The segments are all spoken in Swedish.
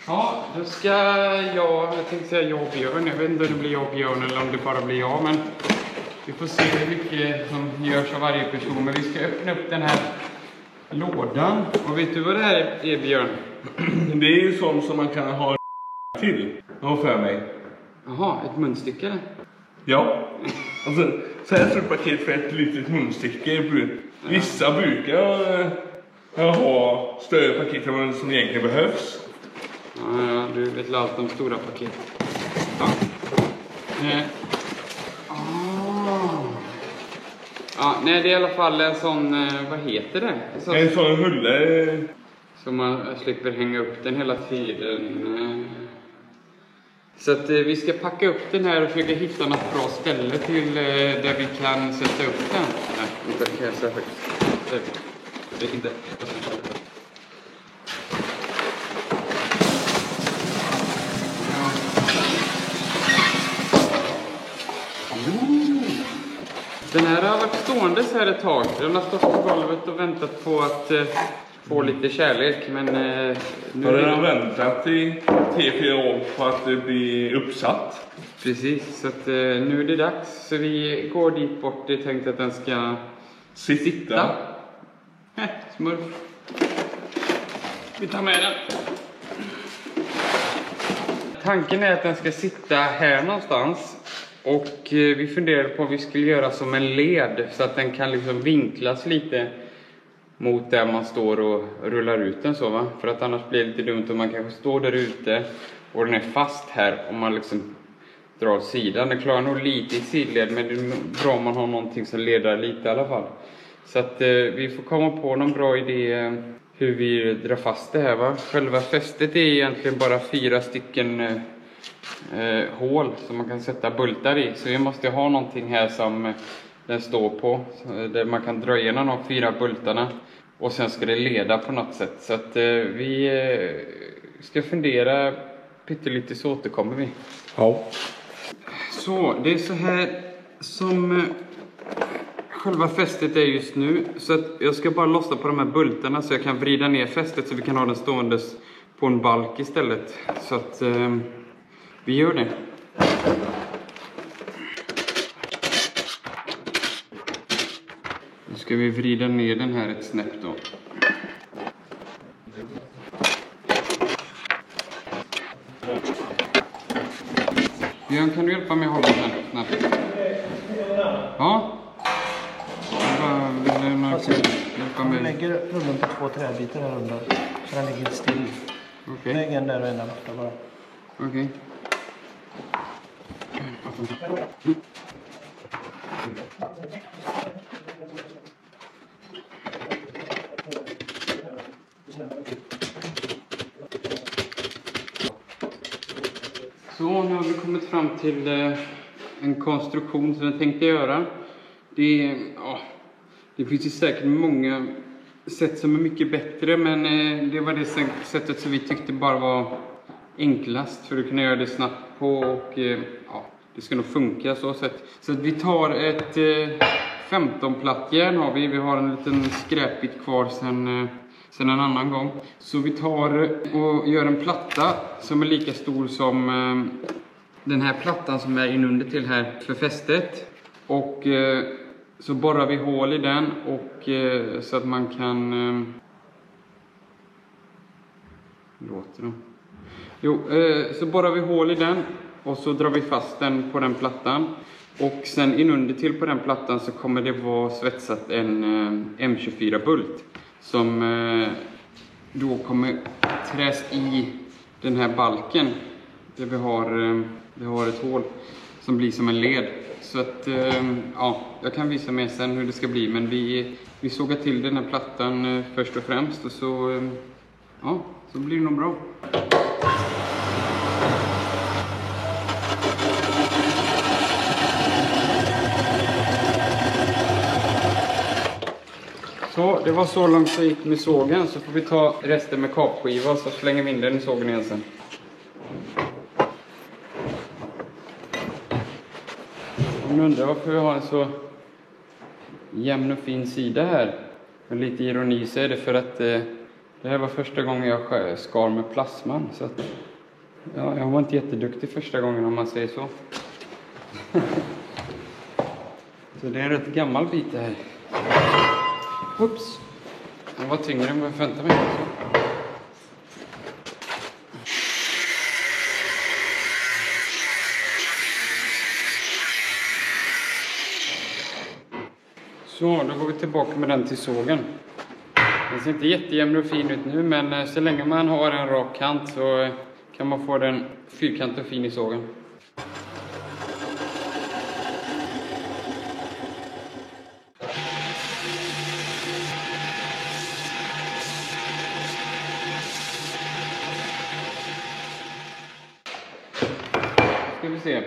Ja, då ska jag tänkte säga jag och Björn. Jag vet inte om det blir jag och Björn eller om det bara blir jag. Men vi får se hur mycket som görs av varje person. Men vi ska öppna upp den här lådan. Och vet du vad det här är, Björn? Det är ju sånt som man kan ha till. Jag för mig. Jaha, ett munstycke eller? Ja. Alltså, så här stort paket för ett litet munstycke. Vissa brukar ha större paket än vad som egentligen behövs. Ja, du vet allt om stora paket. Ja. Ja, nej, det är i alla fall en sån, vad heter det? En sån hulle. Så man slipper hänga upp den hela tiden. Så att vi ska packa upp den här och försöka hitta något bra ställe till där vi kan sätta upp den. Nej, inte kan jag säga högt. Det är inte. Den här har varit stående så här ett tag. Den har stått på golvet och väntat på att få lite kärlek. Men nu har den väntat i 3-4 år på att bli uppsatt. Precis, så att nu är det dags. Så vi går dit bort. Jag tänkte att den ska sitta. Smurf. Vi tar med den. Tanken är att den ska sitta här någonstans. Och vi funderade på om vi skulle göra som en led så att den kan liksom vinklas lite mot där man står och rullar ut den så, va? För att annars blir det lite dumt om man kanske står där ute och den är fast här om man liksom drar sidan. Den klarar nog lite i sidled, men det är bra om man har någonting som leder lite i alla fall. Så att vi får komma på någon bra idé hur vi drar fast det här, va? Själva fästet är egentligen bara 4 stycken hål som man kan sätta bultar i. Så vi måste ha någonting här som den står på. Där man kan dra igenom de 4 bultarna. Och sen ska det leda på något sätt. Så att vi ska fundera pyttelite så återkommer vi. Ja. Så det är så här som själva fästet är just nu. Så att jag ska bara lossa på de här bultarna så jag kan vrida ner fästet så vi kan ha den ståendes på en balk istället. Så att vi gör det. Nu ska vi vrida ner den här ett snäpp då. Björn, kan du hjälpa mig att hålla den snabbt? Ja. Jag lägger rullen på 2 träbitar här under. Så den ligger still. Okej. Lägg en där och en där borta bara. Okej. Så nu har vi kommit fram till en konstruktion som jag tänkte göra. Det finns ju säkert många sätt som är mycket bättre, men det var det sättet som vi tyckte bara var enklast för att kunna göra det snabbt på, och det ska nog funka så sätt. Så att vi tar ett 15-plattjärn har vi har en liten skräpbit kvar sen en annan gång. Så vi tar och gör en platta som är lika stor som den här plattan som är inunder till här för fästet. Och så borrar vi hål i den och så att man kan låter dem. Så borrar vi hål i den och så drar vi fast den på den plattan. Och sen inunder till på den plattan så kommer det vara svetsat en M24-bult som då kommer träs i den här balken där vi har ett hål som blir som en led. Så att jag kan visa mer sen hur det ska bli, men vi sågar till den här plattan först och främst, och så blir det nog bra. Så det var så långt det gick med sågen, så får vi ta resten med kapskiva så slänger vi in den i sågen igen sen. Om du undrar varför vi har en så jämn och fin sida här med lite ironi, så är det för att Det här var första gången jag skar med plasman. Så att, ja, jag var inte jätteduktig första gången om man säger så. Så det är en rätt gammal bit det här. Oops. Den var tyngre än vad jag förväntade mig. Så, då går vi tillbaka med den till sågen. Den ser inte jättejämn och fin ut nu, men så länge man har en rak kant så kan man få den fyrkantig och fin i sågen. Ska vi se.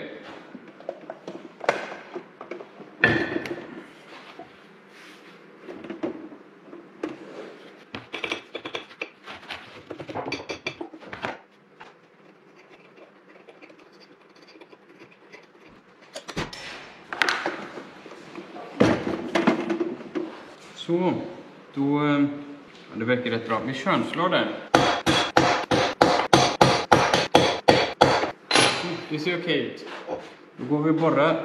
Så, då, det verkar rätt bra. Vi könslår där. Det ser okej ut. Då går vi borra.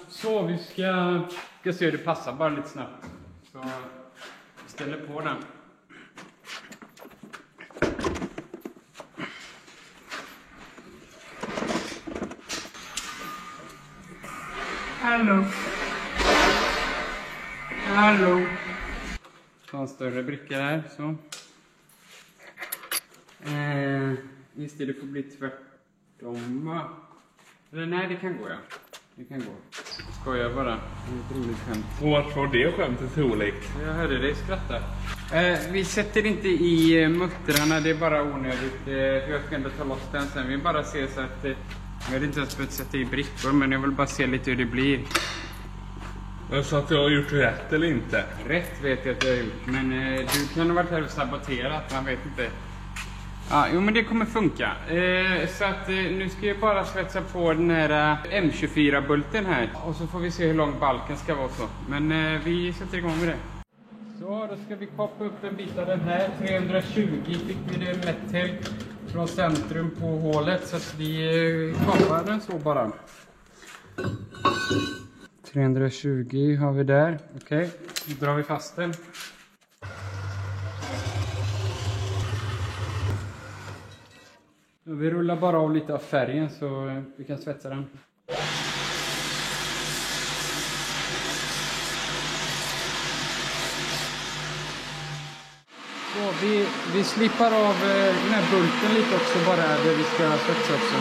Så, vi ska se hur det passar bara lite snabbt. Så vi ställer på den. Hallå. Ta en större bricka där, så. Just det får bli tvärtom. Eller nej, det kan gå, ja. Det kan gå. Skojar bara. Det är ett roligt skämt. Och vart var det skämtet roligt? Jag hörde dig skratta. Vi sätter inte i muttrarna, det är bara onödigt. För jag ska ändå ta loss den sen. Vi bara ser så att... jag hade inte ens behövt sätta i brickor, men jag vill bara se lite hur det blir. Så att jag har gjort rätt eller inte? Rätt vet jag att jag har gjort, men du kan ha varit här och saboterat, man vet inte. Ja, jo men det kommer funka. Så att nu ska jag bara svetsa på den här M24-bulten här. Och så får vi se hur lång balken ska vara så. Men vi sätter igång med det. Så, då ska vi kapa upp en bit av den här. 320 fick vi det lätt till från centrum på hålet. Så att vi kapar den så bara. 320 har vi där. Okej, då drar vi fast den. Vi rullar bara av lite av färgen så vi kan svetsa den. Så vi slipar av den här bulten lite också bara där vi ska svetsa också.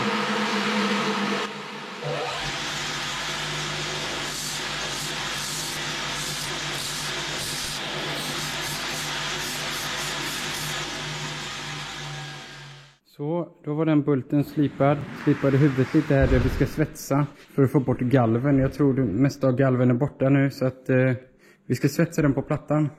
Så, då var den bulten slipad. Slipade huvudet lite här där vi ska svetsa för att få bort galven. Jag tror det mesta av galven är borta nu så att vi ska svetsa den på plattan.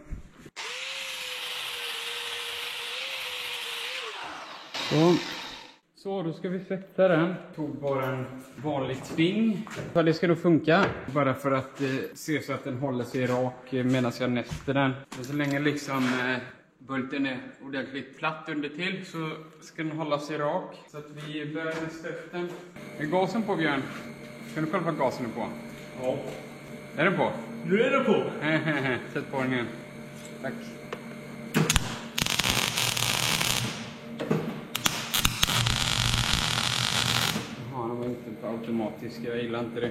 Så, då ska vi svetsa den. Tog bara en vanlig tving. Så det ska då funka. Bara för att se så att den håller sig rak medan jag näster den. Så länge liksom... bulten är ordentligt platt under till så ska den hålla sig rak. Så att vi börjar med stöften. Är gasen på, Björn? Kan du kolla på gasen är på? Ja. Är den på? Nu är den på. Sätt på den igen. Tack. Jaha, den var inte på automatisk. Jag gillar inte det.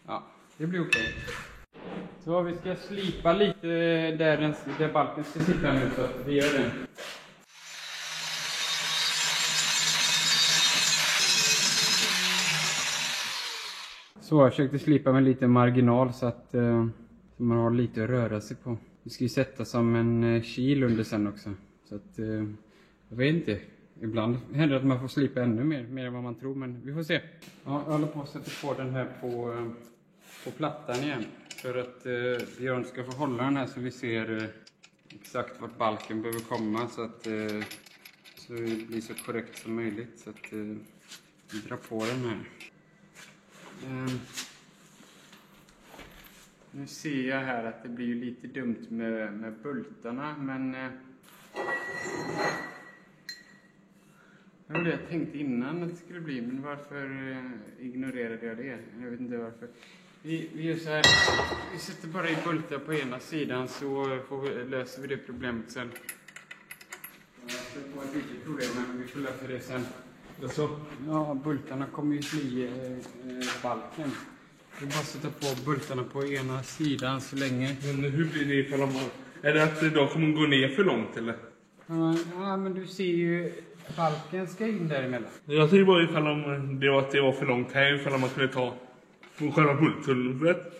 Ja, det blir okej. Så vi ska slipa lite där balken ska sitta nu så att vi gör det. Så jag försökte slipa med lite marginal så att så man har lite att röra sig på. Vi ska ju sätta som en kil under sen också. Så att jag vet inte. Ibland händer det att man får slipa ännu mer än vad man tror, men vi får se. Ja, jag håller på att sätta på den här på plattan igen. För att Björn ska få hålla den här så vi ser exakt vart balken behöver komma. Så att så det blir så korrekt som möjligt. Så att vi drar på den här. Nu ser jag här att det blir lite dumt med bultarna, men det var det jag tänkte innan att det skulle bli, men varför ignorerade jag det? Jag vet inte varför. Vi gör så här, vi sätter bara i bultar på ena sidan så löser vi det problemet sen. Jag ska få ett litet problem, men vi får lösa det sen. Ja, bultarna kommer ju bli balken. Vi bara sätta på bultarna på ena sidan så länge. Men hur blir det ifall de... Är det att de kommer gå ner för långt eller? Ja, men du ser ju... Balken ska in däremellan. Jag tror bara ifall det var för långt här, ifall man kunde ta själva bulthuvudet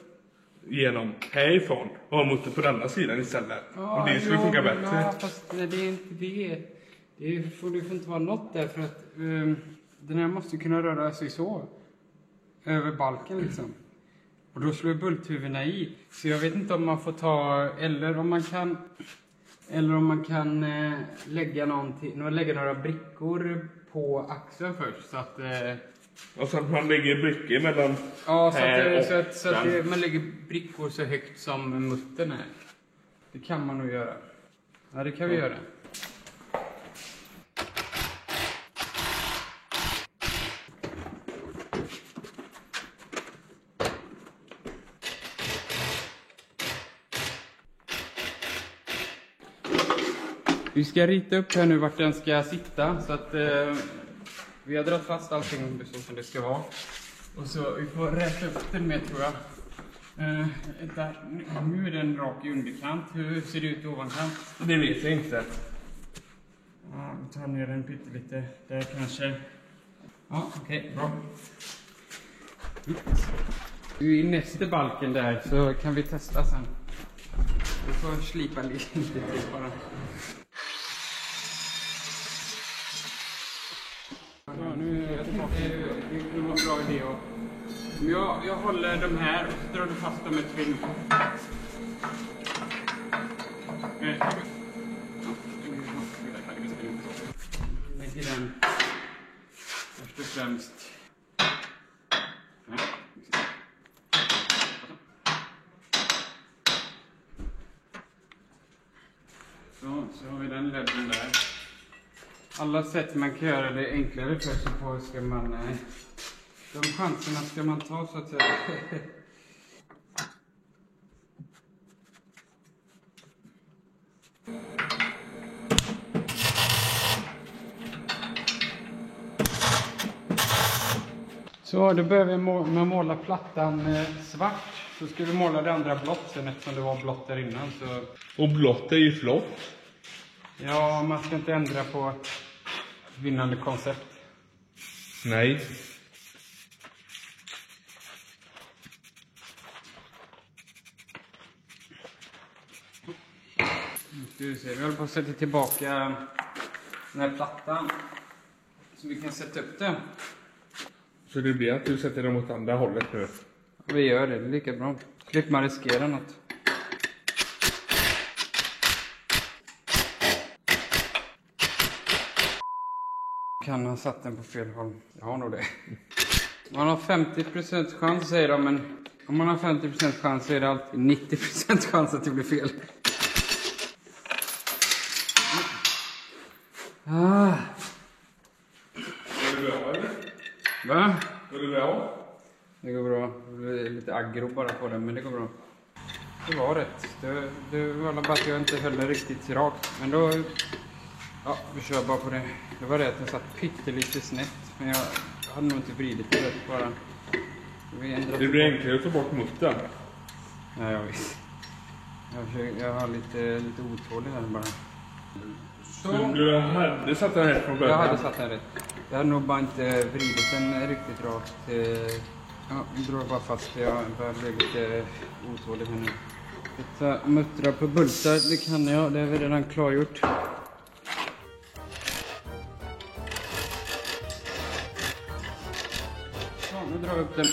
genom härifrån och mot på den andra sidan istället. Ja, och det skulle funka bättre. Ja, fast det är inte det. Det får inte vara något där för att den här måste kunna röra sig så. Över balken liksom. Och då slår bulthuvudena i. Så jag vet inte om man får ta, eller om man kan lägga några brickor på axeln först. Så att, och så att man lägger brickor mellan ja, så att man lägger brickor så högt som muttern är. Det kan man nog göra. Ja, det kan vi göra. Vi ska rita upp här nu vart den ska sitta så att vi har dragit fast allting så som det ska vara. Och så vi får rätta upp den med tror jag. Nu är den rak i underkant. Hur ser det ut i ovankant? Det vet jag inte. Ja, vi tar ner den pyttelite där kanske. Ja, okej, bra. I nästa balken där så kan vi testa sen. Vi får slipa lite till bara. Ja, nu jag tänkte det var en bra idé. Jag håller de här och så drar du fast dem med tvinn. Lägger den först och främst. Så har vi den ledden där. Alla sätt man kan göra det enklare för sig på ska man... De chanserna ska man ta så att säga. Så då börjar vi måla plattan svart. Så ska vi måla det andra blått sen eftersom det var blått där innan. Så... Och blått är ju flott. Ja, man ska inte ändra på vinnande koncept. Nej. Nu ska vi se, vi håller på att sätta tillbaka den här plattan. Så vi kan sätta upp den. Så det blir att du sätter dem åt andra hållet nu. Vi gör det är lika bra. Slipper man riskera något. Kan ha satt den på fel håll. Jag har nog det. Man har 50% chans säger de, men om man har 50% chans så är det alltid 90% chans att det blir fel. Var det bra eller? Va? Var det bra? Det går bra. Det blir lite aggro bara på den, men det går bra. Det var rätt. Det var bara att jag inte höll den riktigt rakt. Men då... Ja, vi kör bara på det. Det var det att jag satt pyttelite snett. Men jag hade nog inte vridit det rätt bara. Det blir enklare att ta bort muttern. Ja, jag visst. Jag har lite otålig här bara. Så. Du hade satt den här från början? Jag hade satt den rätt. Jag hade nog bara inte vridit den riktigt rakt Ja, vi drar bara fast för jag börjar bli lite otålig här nu. Sätta muttrar på bultar, det kan jag, det har vi redan klargjort. Så, nu drar vi upp den.